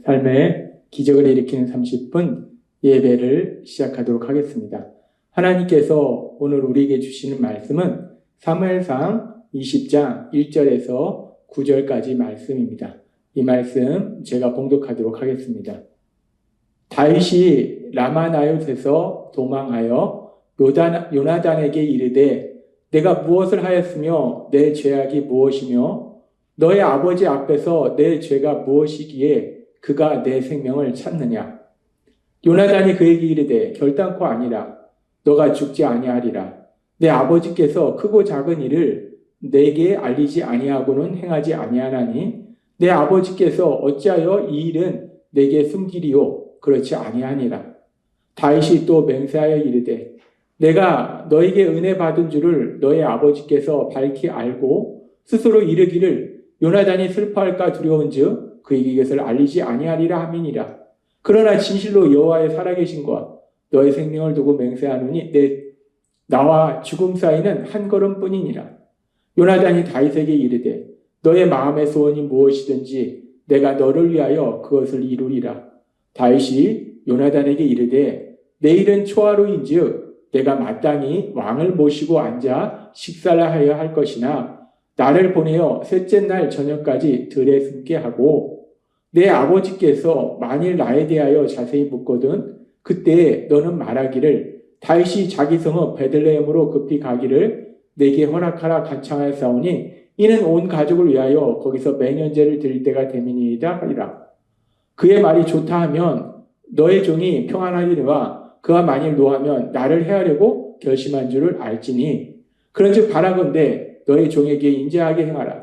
삶의 기적을 일으키는 30분 예배를 시작하도록 하겠습니다. 하나님께서 오늘 우리에게 주시는 말씀은 사무엘상 20장 1절에서 9절까지 말씀입니다. 이 말씀 제가 봉독하도록 하겠습니다. 다윗이 라마나옳에서 도망하여 요나단에게 이르되 내가 무엇을 하였으며 내 죄악이 무엇이며 너의 아버지 앞에서 내 죄가 무엇이기에 그가 내 생명을 찾느냐. 요나단이 그에게 이르되 결단코 아니라 너가 죽지 아니하리라. 내 아버지께서 크고 작은 일을 내게 알리지 아니하고는 행하지 아니하나니 내 아버지께서 어찌하여 이 일은 내게 숨기리요 그렇지 아니하니라. 다윗이 또 맹세하여 이르되 내가 너에게 은혜 받은 줄을 너의 아버지께서 밝히 알고 스스로 이르기를 요나단이 슬퍼할까 두려운즉 그에게 이것을 알리지 아니하리라 함이니라. 그러나 진실로 여호와의 살아계신과 너의 생명을 두고 맹세하노니 나와 죽음 사이는 한 걸음뿐이니라. 요나단이 다윗에게 이르되 너의 마음의 소원이 무엇이든지 내가 너를 위하여 그것을 이루리라. 다윗이 요나단에게 이르되 내일은 초하루인즉 내가 마땅히 왕을 모시고 앉아 식사를 하여야 할 것이나 나를 보내어 셋째 날 저녁까지 들에 숨게 하고 내 아버지께서 만일 나에 대하여 자세히 묻거든 그때 너는 말하기를 다윗이 자기 성읍 베들레헴으로 급히 가기를 내게 허락하라 간청하였사오니 이는 온 가족을 위하여 거기서 매년제를 드릴 때가 됨이니이다 하리라. 그의 말이 좋다 하면 너의 종이 평안하리라. 그가 만일 노하면 나를 해하려고 결심한 줄을 알지니 그런즉 바라건대 너의 종에게 인자하게 행하라.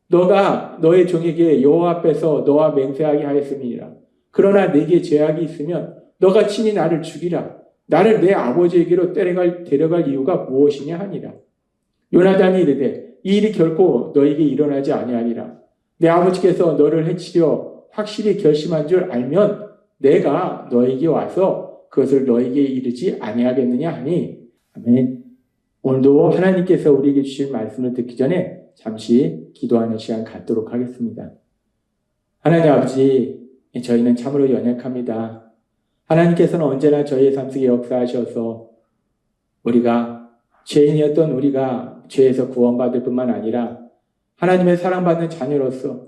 너가 너의 종에게 여호와 앞에서 너와 맹세하게 하였음이니라. 그러나 내게 죄악이 있으면 너가 친히 나를 죽이라. 나를 내 아버지에게로 데려갈 이유가 무엇이냐 하니라. 요나단이 이르되 이 일이 결코 너에게 일어나지 아니하리라. 내 아버지께서 너를 해치려 확실히 결심한 줄 알면 내가 너에게 와서 그것을 너에게 이르지 아니하겠느냐 하니. 아멘. 오늘도 하나님께서 우리에게 주신 말씀을 듣기 전에 잠시 기도하는 시간 갖도록 하겠습니다. 하나님 아버지, 저희는 참으로 연약합니다. 하나님께서는 언제나 저희의 삶 속에 역사하셔서 우리가 죄인이었던 우리가 죄에서 구원받을 뿐만 아니라 하나님의 사랑받는 자녀로서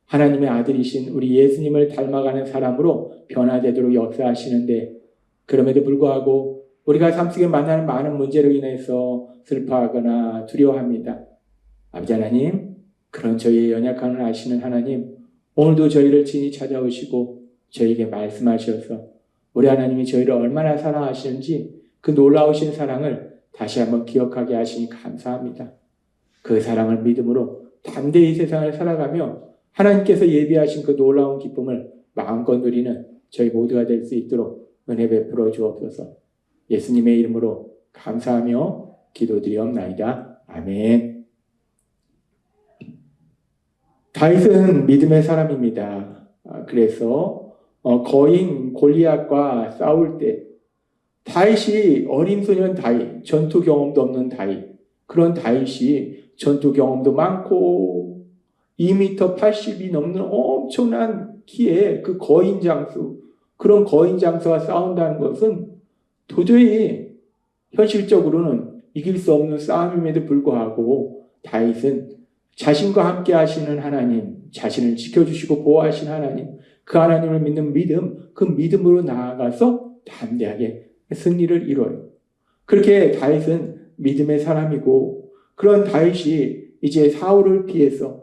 하나님의 아들이신 우리 예수님을 닮아가는 사람으로 변화되도록 역사하시는데 그럼에도 불구하고 우리가 삶 속에 만나는 많은 문제로 인해서 슬퍼하거나 두려워합니다. 아버지 하나님, 그런 저희의 연약함을 아시는 하나님, 오늘도 저희를 친히 찾아오시고 저희에게 말씀하셔서 우리 하나님이 저희를 얼마나 사랑하시는지 그 놀라우신 사랑을 다시 한번 기억하게 하시니 감사합니다. 그 사랑을 믿음으로 담대히 세상을 살아가며 하나님께서 예비하신 그 놀라운 기쁨을 마음껏 누리는 저희 모두가 될 수 있도록 은혜 베풀어 주옵소서. 예수님의 이름으로 감사하며 기도드리옵나이다. 아멘. 다윗은 믿음의 사람입니다. 그래서 거인 골리앗과 싸울 때 다윗이 어린 소년 다윗, 전투 경험도 없는 다윗, 그런 다윗이 전투 경험도 많고 2m 80이 넘는 엄청난 키의 그 거인 장수, 그런 거인 장수와 싸운다는 것은 도저히 현실적으로는 이길 수 없는 싸움임에도 불구하고 다윗은 자신과 함께 하시는 하나님, 자신을 지켜주시고 보호하신 하나님, 그 하나님을 믿는 믿음, 그 믿음으로 나아가서 담대하게 승리를 이뤄요. 그렇게 다윗은 믿음의 사람이고 그런 다윗이 이제 사울을 피해서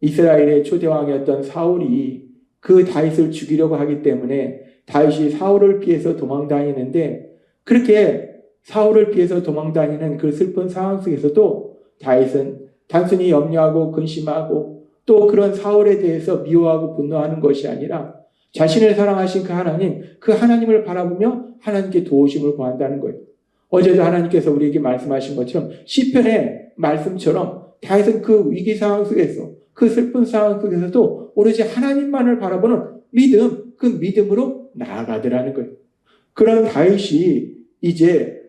이스라엘의 초대왕이었던 사울이 그 다윗을 죽이려고 하기 때문에 다윗이 사울을 피해서 도망다니는데 그렇게 사울을 피해서 도망다니는 그 슬픈 상황 속에서도 다윗은 단순히 염려하고 근심하고 또 그런 사울에 대해서 미워하고 분노하는 것이 아니라 자신을 사랑하신 그 하나님을 바라보며 하나님께 도우심을 구한다는 거예요. 어제도 하나님께서 우리에게 말씀하신 것처럼 시편의 말씀처럼 다윗은 그 위기 상황 속에서 그 슬픈 상황 속에서도 오로지 하나님만을 바라보는 믿음, 그 믿음으로 나아가더라는 거예요. 그런 다윗이 이제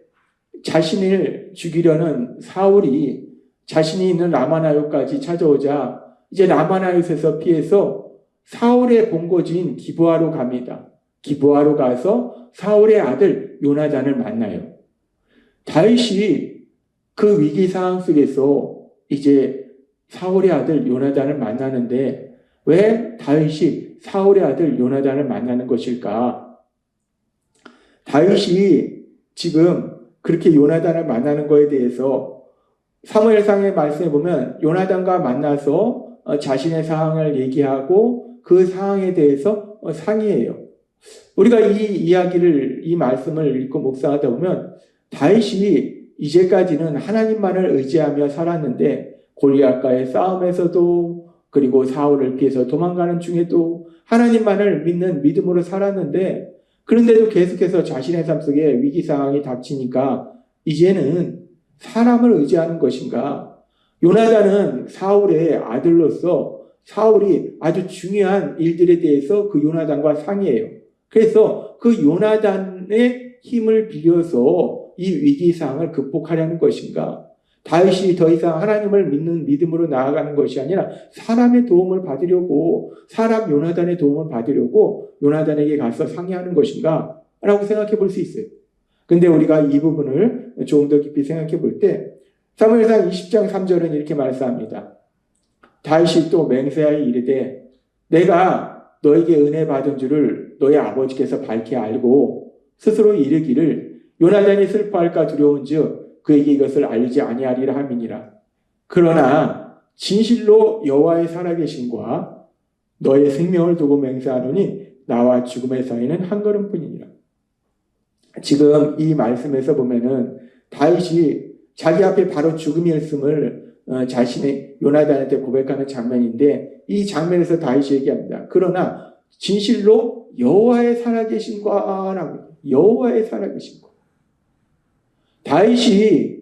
자신을 죽이려는 사울이 자신이 있는 라마나요까지 찾아오자 이제 라마나요에서 피해서 사울의 본거지인 기브아로 갑니다. 기브아로 가서 사울의 아들 요나단을 만나요. 다윗이 그 위기 상황 속에서 이제 사울의 아들 요나단을 만나는데 왜 다윗이 사울의 아들 요나단을 만나는 것일까? 다윗이 지금 그렇게 요나단을 만나는 거에 대해서 사무엘상의 말씀에 보면 요나단과 만나서 자신의 상황을 얘기하고 그 상황에 대해서 상의해요. 우리가 이 말씀을 읽고 묵상하다 보면 다윗이 이제까지는 하나님만을 의지하며 살았는데 골리앗과의 싸움에서도 그리고 사울을 피해서 도망가는 중에도 하나님만을 믿는 믿음으로 살았는데 그런데도 계속해서 자신의 삶 속에 위기 상황이 닥치니까 이제는 사람을 의지하는 것인가? 요나단은 사울의 아들로서 사울이 아주 중요한 일들에 대해서 그 요나단과 상의해요. 그래서 그 요나단의 힘을 빌려서 이 위기 상황을 극복하려는 것인가? 다윗이 더 이상 하나님을 믿는 믿음으로 나아가는 것이 아니라 사람의 도움을 받으려고 사람 요나단의 도움을 받으려고 요나단에게 가서 상의하는 것인가? 라고 생각해 볼 수 있어요. 근데 우리가 이 부분을 조금 더 깊이 생각해 볼 때 사무엘상 20장 3절은 이렇게 말씀합니다. 다윗이 또 맹세하여 이르되 내가 너에게 은혜 받은 줄을 너의 아버지께서 밝히 알고 스스로 이르기를 요나단이 슬퍼할까 두려운즉 그에게 이것을 알리지 아니하리라 함이니라. 그러나 진실로 여호와의 살아계심과 너의 생명을 두고 맹세하노니 나와 죽음의 사이는 한 걸음뿐이니라. 지금 이 말씀에서 보면은 다윗이 자기 앞에 바로 죽음이 있음을 자신의 요나단한테 고백하는 장면인데 이 장면에서 다윗이 얘기합니다. 그러나 진실로 여호와의 살아계심과라고 여호와의 살아계심과 다윗이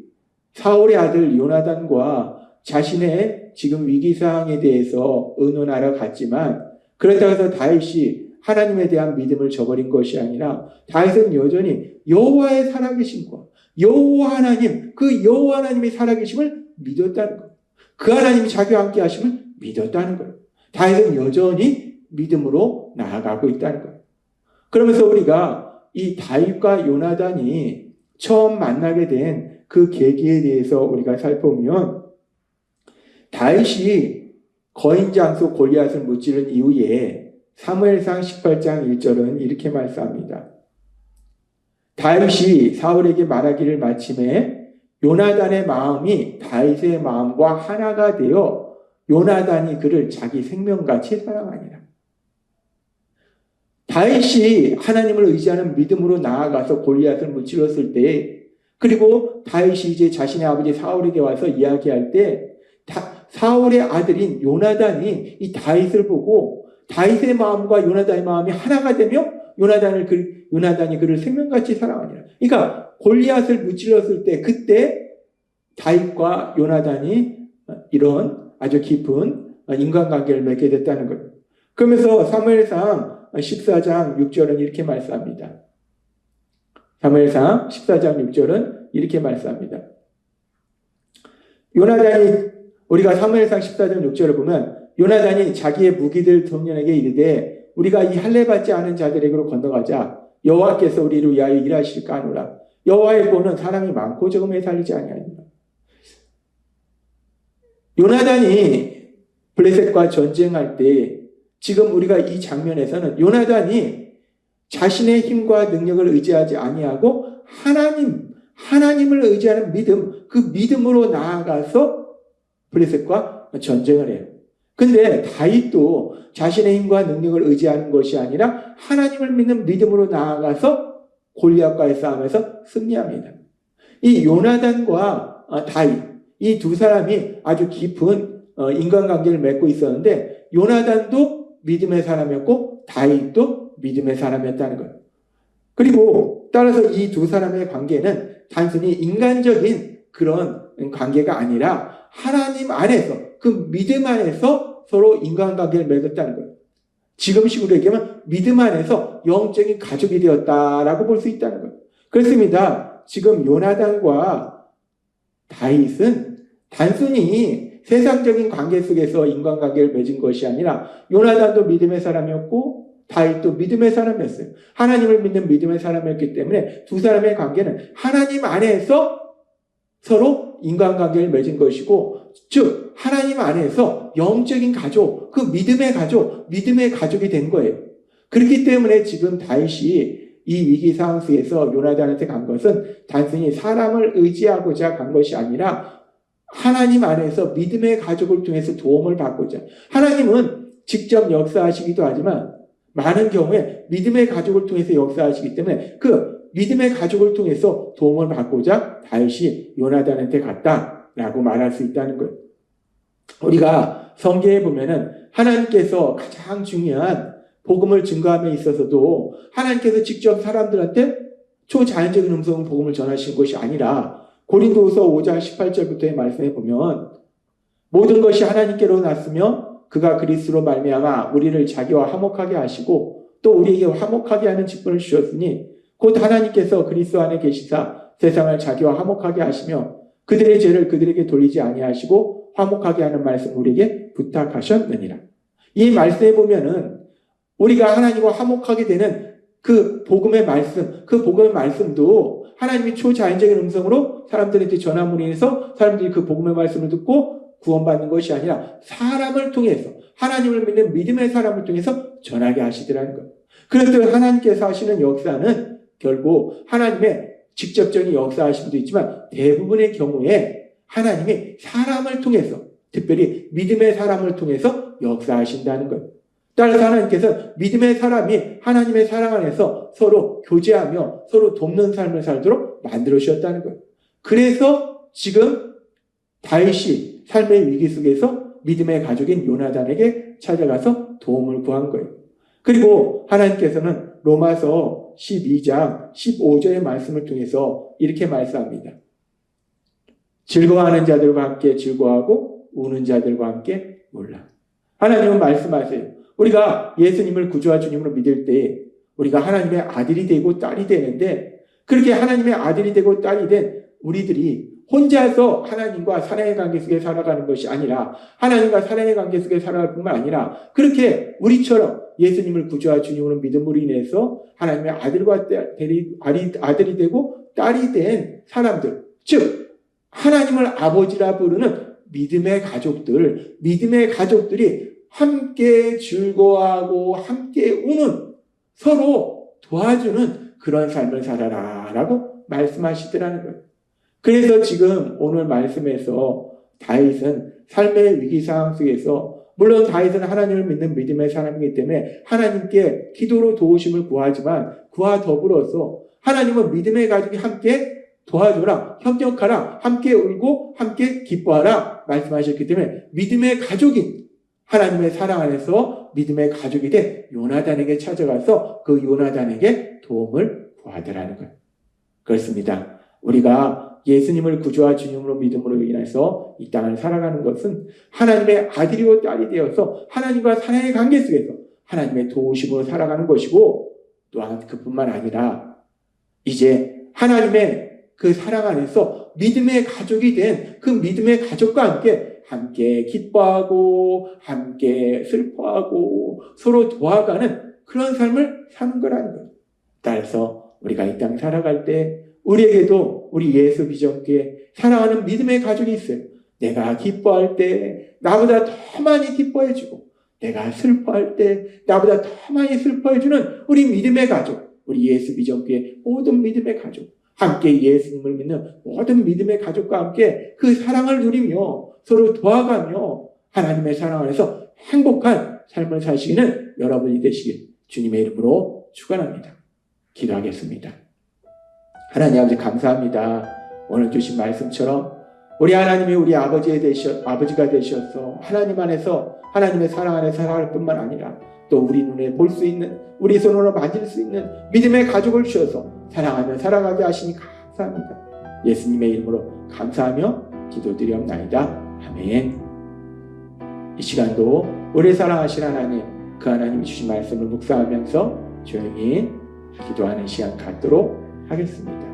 사울의 아들 요나단과 자신의 지금 위기 상황에 대해서 의논하러 갔지만 그렇다고 해서 다윗이 하나님에 대한 믿음을 저버린 것이 아니라 다윗은 여전히 여호와의 살아계심과 여호와 하나님, 그 여호와 하나님의 살아계심을 믿었다는 거예요. 그 하나님이 자기와 함께 하심을 믿었다는 거예요. 다윗은 여전히 믿음으로 나아가고 있다는 거예요. 그러면서 우리가 이 다윗과 요나단이 처음 만나게 된 그 계기에 대해서 우리가 살펴보면 다윗이 거인 장수 골리앗을 무찌른 이후에 사무엘상 18장 1절은 이렇게 말씀합니다. 다윗이 사울에게 말하기를 마침에 요나단의 마음이 다윗의 마음과 하나가 되어 요나단이 그를 자기 생명같이 사랑하니라. 다윗이 하나님을 의지하는 믿음으로 나아가서 골리앗을 무찔렀을 때 그리고 다윗이 이제 자신의 아버지 사울에게 와서 이야기할 때 사울의 아들인 요나단이 이 다윗을 보고 다윗의 마음과 요나단의 마음이 하나가 되며 요나단이 그를 생명같이 사랑하니라. 그러니까 골리앗을 무찔렀을 때 그때 다윗과 요나단이 이런 아주 깊은 인간관계를 맺게 됐다는 거예요. 그러면서 사무엘상 14장 6절은 이렇게 말씀합니다. 사무엘상 14장 6절은 이렇게 말씀합니다. 요나단이 우리가 사무엘상 14장 6절을 보면 요나단이 자기의 무기들 청년에게 이르되 우리가 이 할례 받지 않은 자들에게로 건너가자 여호와께서 우리를 위하여 일하실까 하노라. 여호와의 보는 사람이 많고 적음에 살리지 아니하니라. 요나단이 블레셋과 전쟁할 때 지금 우리가 이 장면에서는 요나단이 자신의 힘과 능력을 의지하지 아니하고 하나님을 의지하는 믿음, 그 믿음으로 나아가서 블레셋과 전쟁을 해요. 근데 다윗도 자신의 힘과 능력을 의지하는 것이 아니라 하나님을 믿는 믿음으로 나아가서 골리앗과의 싸움에서 승리합니다. 이 요나단과 다윗, 이 두 사람이 아주 깊은 인간관계를 맺고 있었는데 요나단도 믿음의 사람이었고 다윗도 믿음의 사람이었다는 거예요. 그리고 따라서 이 두 사람의 관계는 단순히 인간적인 그런 관계가 아니라 하나님 안에서 그 믿음 안에서 서로 인간관계를 맺었다는 거예요. 지금식으로 얘기하면 믿음 안에서 영적인 가족이 되었다라고 볼 수 있다는 거예요. 그렇습니다. 지금 요나단과 다윗은 단순히 세상적인 관계 속에서 인간관계를 맺은 것이 아니라 요나단도 믿음의 사람이었고 다윗도 믿음의 사람이었어요. 하나님을 믿는 믿음의 사람이었기 때문에 두 사람의 관계는 하나님 안에서 서로 인간관계를 맺은 것이고, 즉 하나님 안에서 영적인 가족, 그 믿음의 가족이 된 거예요. 그렇기 때문에 지금 다윗이 이 위기 상황 속에서 요나단한테 간 것은 단순히 사람을 의지하고자 간 것이 아니라 하나님 안에서 믿음의 가족을 통해서 도움을 받고자. 하나님은 직접 역사하시기도 하지만 많은 경우에 믿음의 가족을 통해서 역사하시기 때문에 그 믿음의 가족을 통해서 도움을 받고자 다윗이 요나단한테 갔다라고 말할 수 있다는 거예요. 우리가 성경에 보면은 하나님께서 가장 중요한 복음을 증거함에 있어서도 하나님께서 직접 사람들한테 초자연적인 음성 복음을 전하신 것이 아니라 고린도후서 5장 18절부터의 말씀에 보면 모든 것이 하나님께로 났으며 그가 그리스도로 말미암아 우리를 자기와 화목하게 하시고 또 우리에게 화목하게 하는 직분을 주셨으니 곧 하나님께서 그리스도 안에 계시사 세상을 자기와 화목하게 하시며 그들의 죄를 그들에게 돌리지 아니하시고 화목하게 하는 말씀 우리에게 부탁하셨느니라. 이 말씀에 보면은 우리가 하나님과 화목하게 되는 그 복음의 말씀도 하나님이 초자연적인 음성으로 사람들한테 전함으로 인해서 사람들이 그 복음의 말씀을 듣고 구원받는 것이 아니라 사람을 통해서, 하나님을 믿는 믿음의 사람을 통해서 전하게 하시더라는 거예요. 그래서 하나님께서 하시는 역사는 결국 하나님의 직접적인 역사하심도 있지만 대부분의 경우에 하나님이 사람을 통해서, 특별히 믿음의 사람을 통해서 역사하신다는 거예요. 따라서 하나님께서 믿음의 사람이 하나님의 사랑 안에서 서로 교제하며 서로 돕는 삶을 살도록 만들어 주셨다는 거예요. 그래서 지금 다윗이 삶의 위기 속에서 믿음의 가족인 요나단에게 찾아가서 도움을 구한 거예요. 그리고 하나님께서는 로마서 12장 15절의 말씀을 통해서 이렇게 말씀합니다. 즐거워하는 자들과 함께 즐거워하고 우는 자들과 함께 울라. 하나님은 말씀하세요. 우리가 예수님을 구주와 주님으로 믿을 때 우리가 하나님의 아들이 되고 딸이 되는데, 그렇게 하나님의 아들이 되고 딸이 된 우리들이 혼자서 하나님과 사랑의 관계 속에 살아가는 것이 아니라 하나님과 사랑의 관계 속에 살아갈 뿐만 아니라 그렇게 우리처럼 예수님을 구주와 주님으로 믿음으로 인해서 하나님의 아들이 되고 딸이 된 사람들, 즉 하나님을 아버지라 부르는 믿음의 가족들이 함께 즐거워하고 함께 우는, 서로 도와주는 그런 삶을 살아라 라고 말씀하시더라는 거예요. 그래서 지금 오늘 말씀에서 다윗은 삶의 위기 상황 속에서, 물론 다윗은 하나님을 믿는 믿음의 사람이기 때문에 하나님께 기도로 도우심을 구하지만 그와 더불어서 하나님은 믿음의 가족이 함께 도와줘라, 협력하라, 함께 울고 함께 기뻐하라 말씀하셨기 때문에 믿음의 가족인 하나님의 사랑 안에서 믿음의 가족이 된 요나단에게 찾아가서 그 요나단에게 도움을 구하더라는 거예요. 그렇습니다. 우리가 예수님을 구주와 주님으로 믿음으로 인해서 이 땅을 살아가는 것은 하나님의 아들이고 딸이 되어서 하나님과 사랑의 관계 속에서 하나님의 도우심으로 살아가는 것이고, 또한 그뿐만 아니라 이제 하나님의 그 사랑 안에서 믿음의 가족이 된 그 믿음의 가족과 함께 기뻐하고 함께 슬퍼하고 서로 도와가는 그런 삶을 사는 거라는 거예요. 따라서 우리가 이 땅 살아갈 때 우리에게도 우리 예수 비전교회 사랑하는 믿음의 가족이 있어요. 내가 기뻐할 때 나보다 더 많이 기뻐해주고, 내가 슬퍼할 때 나보다 더 많이 슬퍼해주는 우리 믿음의 가족, 우리 예수 비전교회 모든 믿음의 가족, 함께 예수님을 믿는 모든 믿음의 가족과 함께 그 사랑을 누리며 서로 도와가며 하나님의 사랑 안에서 행복한 삶을 사시는 여러분이 되시길 주님의 이름으로 축원합니다. 기도하겠습니다. 하나님 아버지 감사합니다. 오늘 주신 말씀처럼 우리 하나님이 우리 아버지가 되셔서 하나님 안에서 하나님의 사랑 안에 살아갈 뿐만 아니라 또 우리 눈에 볼 수 있는, 우리 손으로 만질 수 있는 믿음의 가족을 주셔서 사랑하며 살아가게 하시니 감사합니다. 예수님의 이름으로 감사하며 기도드리옵나이다. 아멘. 이 시간도 우리 사랑하신 하나님, 그 하나님이 주신 말씀을 묵상하면서 조용히 기도하는 시간 갖도록 하겠습니다.